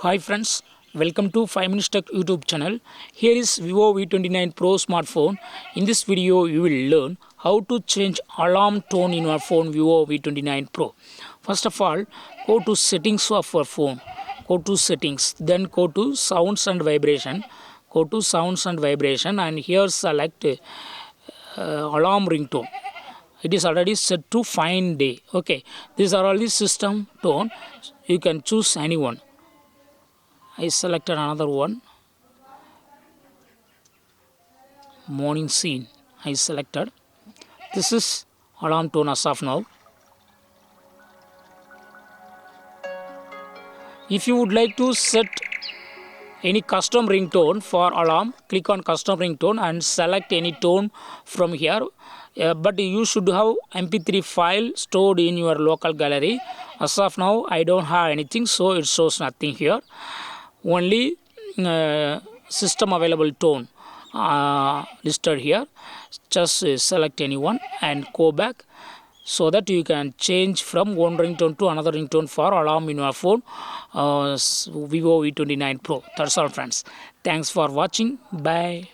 Hi friends, welcome to 5 Minutes Tech YouTube channel. Here is Vivo V29 Pro smartphone. In this video, you will learn how to change alarm tone in your phone Vivo V29 Pro. First of all, go to settings of your phone. Go to settings, then go to sounds and vibration. Go to sounds and vibration and here select alarm ringtone. It is already set to fine day. Okay, these are all the system tone. You can choose anyone. I selected another one, morning scene. I selected. This is alarm tone as of now. If you would like to set any custom ringtone for alarm, click on custom ringtone and select any tone from here. But you should have MP3 file stored in your local gallery. As of now, I don't have anything, so it shows nothing here. Only system available tone listed here. Just select anyone and go back so that you can change from one ringtone to another ringtone for alarm in your phone Vivo V29 Pro. That's all friends. Thanks for watching. Bye.